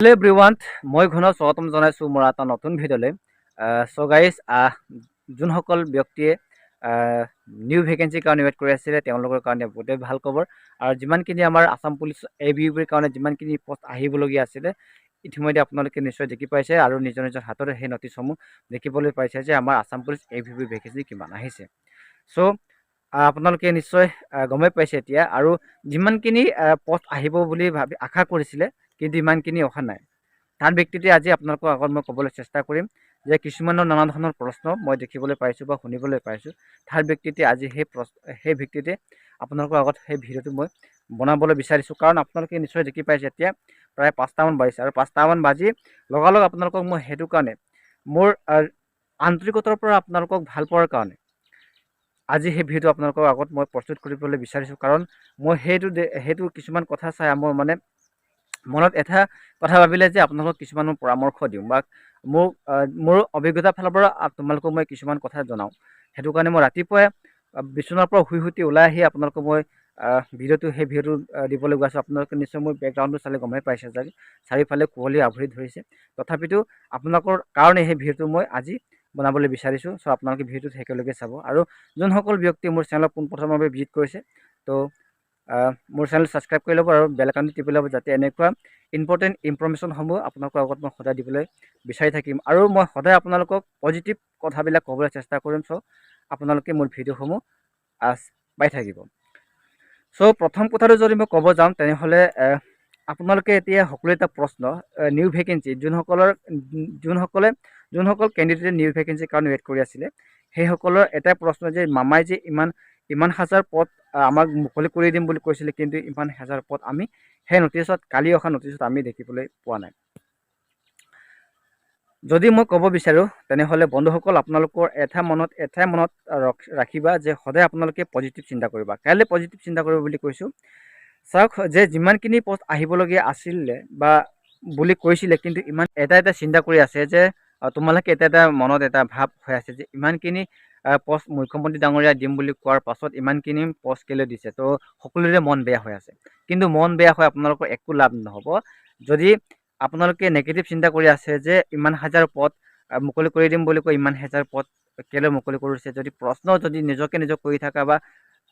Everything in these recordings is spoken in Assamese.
হেল্ল' এভৰিৱান, মই ঘনক স্বাগতম জনাইছোঁ মোৰ এটা নতুন ভিডিঅ'লৈ। চ' গাইজ, যোনসকল ব্যক্তিয়ে নিউ ভেকেঞ্চিৰ কাৰণে ৱেইট কৰি আছিলে তেওঁলোকৰ কাৰণে বহুতেই ভাল খবৰ। আৰু যিমানখিনি আমাৰ আছাম পুলিচ ABUPৰ কাৰণে যিমানখিনি পষ্ট আহিবলগীয়া আছিলে ইতিমধ্যে আপোনালোকে নিশ্চয় দেখি পাইছে আৰু নিজৰ নিজৰ হাততে সেই নটিছসমূহ দেখিবলৈ পাইছে যে আমাৰ আছাম পুলিচ ABUP ভেকেঞ্চি কিমান আহিছে। চ' আপোনালোকে নিশ্চয় গমেই পাইছে এতিয়া, আৰু যিমানখিনি পষ্ট আহিব বুলি আশা কৰিছিলে কিন্তু ইমানখিনি অহা নাই। তাৰ ভিত্তিতে আজি আপোনালোকৰ আগত মই ক'বলৈ চেষ্টা কৰিম যে কিছুমানৰ নানা ধৰণৰ প্ৰশ্ন মই দেখিবলৈ পাইছোঁ বা শুনিবলৈ পাইছোঁ। তাৰ ভিত্তিতে আজি সেই ভিত্তিতে আপোনালোকৰ আগত সেই ভিডিঅ'টো মই বনাবলৈ বিচাৰিছোঁ। কাৰণ আপোনালোকে নিশ্চয় দেখি পাইছে এতিয়া প্ৰায় 5টামান বাজিছে, আৰু 5টামান বাজি লগালগ আপোনালোকক মই সেইটো কাৰণে মোৰ আন্তৰিকতাৰ পৰা আপোনালোকক ভাল পোৱাৰ কাৰণে আজি সেই ভিডিঅ'টো আপোনালোকৰ আগত মই প্ৰস্তুত কৰিবলৈ বিচাৰিছোঁ। কাৰণ মই সেইটো কিছুমান কথা চাই মোৰ মানে মনত এটা কথা ভাবিলে যে আপোনালোকক কিছুমান পৰামৰ্শ দিওঁ বা মোৰ অভিজ্ঞতাৰ ফালৰ পৰা তোমালোকক মই কিছুমান কথা জনাওঁ। সেইটো কাৰণে মই ৰাতিপুৱাই বিচনাৰ পৰা শুই ওলাই আহি আপোনালোকক মই সেই ভিডিঅ'টো দিবলৈ গৈ আছোঁ। আপোনালোকে নিশ্চয় মোৰ বেকগ্ৰাউণ্ডটো চালে গমেই পাইছে যে চাৰিওফালে কুঁৱলী আৱৰি ধৰিছে। তথাপিতো আপোনালোকৰ কাৰণে সেই ভিডিঅ'টো মই আজি বনাবলৈ বিচাৰিছোঁ। চ' আপোনালোকে ভিডিঅ'টো একেলগে চাব। আৰু যোনসকল ব্যক্তি মোৰ চেনেলত পোনপ্ৰথমভাৱে ভিজিট কৰিছে তো মোৰ চেনেল ছাবস্ক্ৰাইব কৰি ল'ব আৰু বেল আইকনটো টিপি ল'ব, যাতে এনেকুৱা ইম্পৰ্টেণ্ট ইনফৰমেশ্যনসমূহ আপোনালোকৰ আগত মই সদায় দিবলৈ বিচাৰি থাকিম। আৰু মই সদায় আপোনালোকক পজিটিভ কথাবিলাক ক'বলৈ চেষ্টা কৰিম। চ' আপোনালোকে মোৰ ভিডিঅ'সমূহ পাই থাকিব। চ' প্ৰথম কথাটো যদি মই ক'ব যাওঁ তেনেহ'লে আপোনালোকে এতিয়া সকলো এটা প্ৰশ্ন নিউ ভেকেঞ্চি যোনসকল কেণ্ডিডেটে নিউ ভেকেঞ্চিৰ কাৰণে ৱেইট কৰি আছিলে সেইসকলৰ এটাই প্ৰশ্ন যে মামাই যে ইমান হাজাৰ পদ আমাক মুকলি কৰি দিম বুলি কৈছিলে, কিন্তু ইমান হাজাৰ পদ আমি সেই কালি অহা নটিচত আমি দেখিবলৈ পোৱা নাই। যদি মই ক'ব বিচাৰোঁ তেনেহ'লে বন্ধুসকল, আপোনালোকৰ এটাই মনত ৰাখিবা যে সদায় আপোনালোকে পজিটিভ চিন্তা কৰিবা। কাইলৈ পজিটিভ চিন্তা কৰিব বুলি কৈছোঁ। চাওক যে যিমানখিনি পষ্ট আহিবলগীয়া আছিলে বা বুলি কৈছিলে, কিন্তু ইমান এটা চিন্তা কৰি আছে যে তোমালোকে এটা মনত এটা ভাৱ হৈ আছে যে ইমানখিনি পষ্ট মুখ্যমন্ত্ৰী ডাঙৰীয়া দিম বুলি কোৱাৰ পাছত ইমানখিনি পষ্ট কেলৈ দিছে। তো সকলোৰে মন বেয়া হৈ আছে, কিন্তু মন বেয়া হৈ আপোনালোকৰ একো লাভ নহ'ব। যদি আপোনালোকে নেগেটিভ চিন্তা কৰি আছে যে ইমান হাজাৰ পদ মুকলি কৰি দিম বুলি কৈ ইমান হাজাৰ পদ কেলৈ মুকলি কৰিছে, যদি প্ৰশ্ন নিজকে কৰি থাকা বা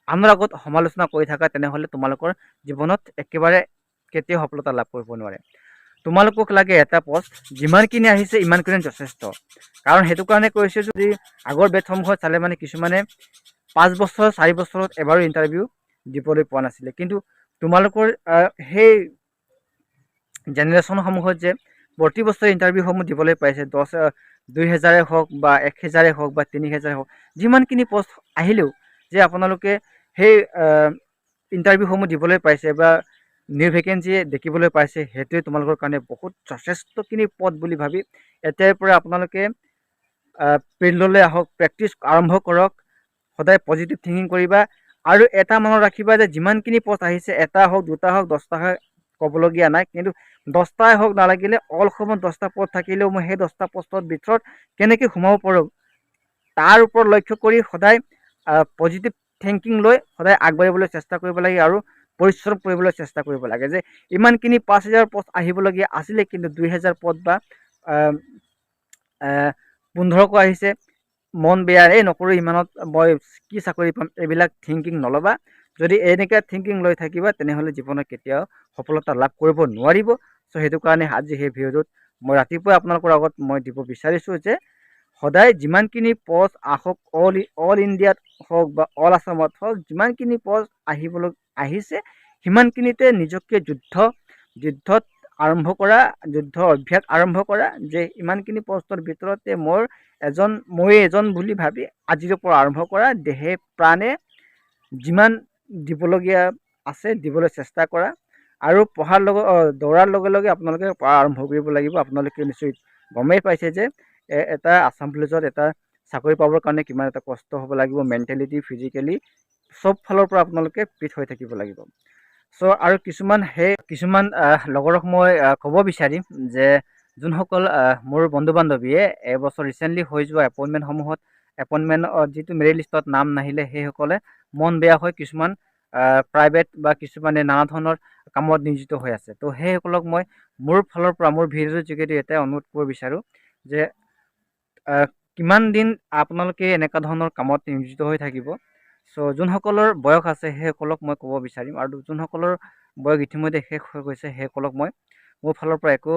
আনৰ আগত সমালোচনা কৰি থাকা, তেনেহ'লে তোমালোকৰ জীৱনত একেবাৰে কেতিয়াও সফলতা লাভ কৰিব নোৱাৰে। তোমালোকক লাগে এটা পষ্ট, যিমানখিনি আহিছে ইমানখিনি যথেষ্ট। কাৰণ সেইটো কাৰণে কৈছে, যদি আগৰ বেটসমূহত চালে মানে কিছুমানে 5 বছৰ 4 বছৰত এবাৰো ইণ্টাৰভিউ দিবলৈ পোৱা নাছিলে, কিন্তু তোমালোকৰ সেই জেনেৰেশ্যনসমূহত যে প্ৰতি বছৰে ইণ্টাৰভিউসমূহ দিবলৈ পাইছে, 2000 হওক বা 1000 হওক বা 3000 হওক, যিমানখিনি পষ্ট আহিলেও যে আপোনালোকে সেই ইণ্টাৰভিউসমূহ দিবলৈ পাইছে বা নিউ ভেকেঞ্চিয়ে দেখিবলৈ পাইছে, সেইটোৱে তোমালোকৰ কাৰণে বহুত যথেষ্টখিনি পদ বুলি ভাবি এতিয়াৰ পৰা আপোনালোকে ফিল্ডলৈ আহক, প্ৰেক্টিচ আৰম্ভ কৰক, সদায় পজিটিভ থিংকিং কৰিবা। আৰু এটা মনত ৰাখিবা যে যিমানখিনি পষ্ট আহিছে, এটা হওক, দুটা হওক, 10টা হওক, ক'বলগীয়া নাই। কিন্তু 10টাই হওক নালাগিলে, অল অসমত 10টা পদ থাকিলেও মই সেই 10টা পষ্টৰ ভিতৰত কেনেকৈ সোমাব পাৰোঁ তাৰ ওপৰত লক্ষ্য কৰি সদায় পজিটিভ থিংকিং লৈ সদায় আগবাঢ়িবলৈ চেষ্টা কৰিব লাগে আৰু পৰিশ্ৰম কৰিবলৈ চেষ্টা কৰিব লাগে। যে ইমানখিনি 5000 পষ্ট আহিবলগীয়া আছিলে, কিন্তু 2000 পদ বা 1500 আহিছে, মন বেয়া, নকৰোঁ, ইমানত মই কি চাকৰি পাম, এইবিলাক থিংকিং নল'বা। যদি এনেকৈ থিংকিং লৈ থাকিবা তেনেহ'লে জীৱনত কেতিয়াও সফলতা লাভ কৰিব নোৱাৰিব। চ' সেইটো কাৰণে আজি সেই ভিডিঅ'টোত মই ৰাতিপুৱাই আপোনালোকৰ আগত মই দিব বিচাৰিছোঁ যে সদায় যিমানখিনি পষ্ট আহক, অল ইণ্ডিয়াত হওক বা অল আছামত হওক, যিমানখিনি পষ্ট আহিছে সিমানখিনিতে নিজকে যুদ্ধত আৰম্ভ কৰা, যুদ্ধ অভ্যাস আৰম্ভ কৰা, যে ইমানখিনি পষ্টৰ ভিতৰতে মই এজন বুলি ভাবি আজিৰ পৰা আৰম্ভ কৰা। দেহে প্ৰাণে যিমান দিবলগীয়া আছে দিবলৈ চেষ্টা কৰা। আৰু দৌৰাৰ লগে লগে আপোনালোকে পঢ়া আৰম্ভ কৰিব লাগিব। আপোনালোকে নিশ্চয় গমেই পাইছে যে এটা আছাম পুলিচত এটা চাকৰি পাবৰ কাৰণে কিমান এটা কষ্ট হ'ব লাগিব, মেণ্টেলিটি, ফিজিকেলি চব ফালৰ পৰা আপোনালোকে ফিট হৈ থাকিব লাগিব। চ' আৰু কিছুমান লগৰক মই ক'ব বিচাৰিম যে যোনসকল মোৰ বন্ধু বান্ধৱীয়ে এবছৰ ৰিচেণ্টলি হৈ যোৱা এপইণ্টমেণ্ট যিটো মেৰিট লিষ্টত নাম নাহিলে, সেইসকলে মন বেয়া হৈ কিছুমান প্ৰাইভেট বা কিছুমানে নানা ধৰণৰ কামত নিয়োজিত হৈ আছে। তো সেইসকলক মই মোৰ ফালৰ পৰা মোৰ ভিডিঅ'টোৰ যোগেদি এটাই অনুৰোধ কৰিব বিচাৰোঁ যে কিমান দিন আপোনালোকে এনেকুৱা ধৰণৰ কামত নিয়োজিত হৈ থাকিব। চ' যোনসকলৰ বয়স আছে সেইসকলক মই ক'ব বিচাৰিম, আৰু যোনসকলৰ বয়স ইতিমধ্যে শেষ হৈ গৈছে সেইসকলক মই মোৰ ফালৰ পৰা একো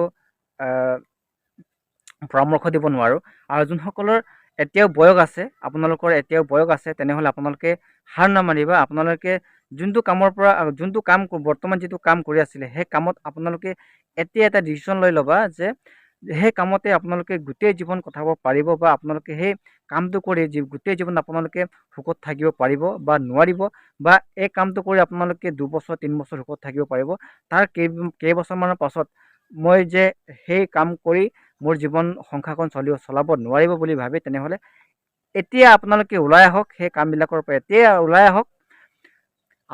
পৰামৰ্শ দিব নোৱাৰোঁ। আৰু যোনসকলৰ এতিয়াও বয়স আছে, আপোনালোকৰ এতিয়াও বয়স আছে, তেনেহ'লে আপোনালোকে হাৰ নামানিবা। আপোনালোকে যোনটো কামৰ পৰা যোনটো কাম বৰ্তমান যিটো কাম কৰি আছিলে সেই কামত আপোনালোকে এতিয়া এটা ডিচিশ্যন লৈ ল'বা যে সেই কামতে আপোনালোকে গোটেই জীৱন কটাব পাৰিব, বা আপোনালোকে সেই কামটো কৰি গোটেই জীৱন আপোনালোকে সুখত থাকিব পাৰিব বা নোৱাৰিব, বা এই কামটো কৰি আপোনালোকে 2 বছৰ 3 বছৰ সুখত থাকিব পাৰিব। তাৰ কেইবছৰমানৰ পাছত মই যে সেই কাম কৰি মোৰ জীৱন সংসাৰখন চলাব নোৱাৰিব বুলি ভাবে, তেনেহ'লে এতিয়া আপোনালোকে ওলাই আহক, সেই কামবিলাকৰ পৰা এতিয়া ওলাই আহক।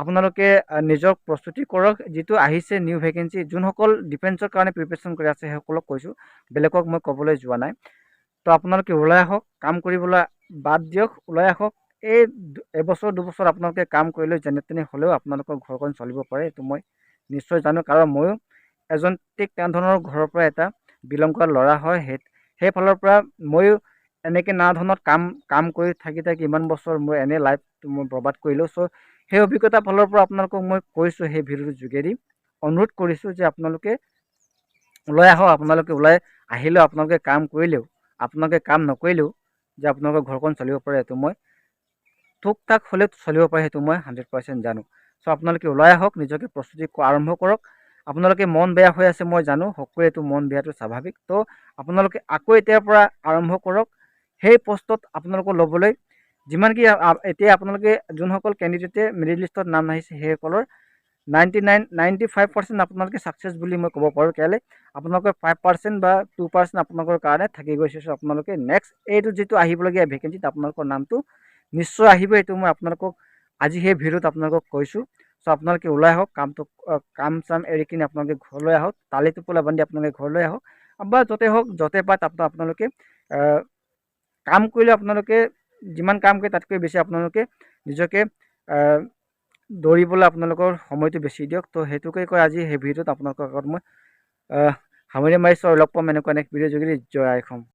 আপোনালোকে নিজক প্ৰস্তুতি কৰক। যিটো আহিছে নিউ ভেকেঞ্চি, যোনসকল ডিফেন্সৰ কাৰণে প্ৰিপেৰেশ্যন কৰি আছে সেইসকলক কৈছোঁ, বেলেগক মই ক'বলৈ যোৱা নাই। তো আপোনালোকে ওলাই আহক, কাম কৰিবলৈ বাদ দিয়ক, ওলাই আহক। এই এবছৰ 2 বছৰ আপোনালোকে কাম কৰিলেও যেনে তেনে হ'লেও আপোনালোকৰ ঘৰখন চলিব পাৰে, এইটো মই নিশ্চয় জানো। কাৰণ ময়ো এজন ঠিক তেনেধৰণৰ ঘৰৰ পৰা এটা বিলং কৰা ল'ৰা হয়। সেইফালৰ পৰা ময়ো এনেকৈ নানা ধৰণৰ কাম কৰি থাকি ইমান বছৰ মই এনেই লাইফটো মই বৰবাদ কৰিলোঁ। চ' সেই অভিজ্ঞতাৰ ফালৰ পৰা আপোনালোকক মই কৈছোঁ, সেই ভিডিঅ'টোৰ যোগেদি অনুৰোধ কৰিছোঁ যে আপোনালোকে ওলাই আহক। আপোনালোকে ওলাই আহিলেও, আপোনালোকে কাম কৰিলেও, আপোনালোকে কাম নকৰিলেও যে আপোনালোকৰ ঘৰখন চলিব পাৰে, এইটো মই ঠুক ঠাক হ'লেও চলিব পাৰে, সেইটো মই 100% জানো। চ' আপোনালোকে ওলাই আহক, নিজকে প্ৰস্তুতি আৰম্ভ কৰক। আপোনালোকে মন বেয়া হৈ আছে, মই জানো, সকলোৱেতো মন বেয়াটো স্বাভাৱিক। তো আপোনালোকে আকৌ এতিয়াৰ পৰা আৰম্ভ কৰক সেই পষ্টত আপোনালোকক ল'বলৈ। যিমান কি এতিয়া আপোনালোকে যোনসকল কেণ্ডিডেটে মেৰিট লিষ্টত নাম আহিছে সেইসকলৰ 95% আপোনালোকে ছাকচেছ বুলি মই ক'ব পাৰোঁ। কেলৈ আপোনালোকৰ 5% বা 2% আপোনালোকৰ কাৰণে থাকি গৈছে। চ' আপোনালোকে নেক্সট এইটো যিটো আহিবলগীয়া ভেকেঞ্চিত আপোনালোকৰ নামটো নিশ্চয় আহিব, এইটো মই আপোনালোকক আজি সেই ভিডিঅ'ত আপোনালোকক কৈছোঁ। চ' আপোনালোকে ওলাই আহক, কাম চাম এৰি কিনে আপোনালোকে ঘৰলৈ আহক, তালি টোপোলা বান্ধি আপোনালোকে ঘৰলৈ আহক, বা য'তে হওক য'তে পায় আপোনালোকে কাম কৰিলে আপোনালোকে যিমান কাম কৰে তাতকৈ বেছি আপোনালোকে নিজকে দৌৰিবলৈ আপোনালোকৰ সময়টো বেছি দিয়ক। তো সেইটোকে কৈ আজি সেই ভিডিঅ'ত আপোনালোকৰ আগত মই সামৰণি মাৰিছোঁ, আৰু লগ পাম এনেকুৱা নেক্সট ভিডিঅ'ৰ যোগেদি। জয় আই অসম।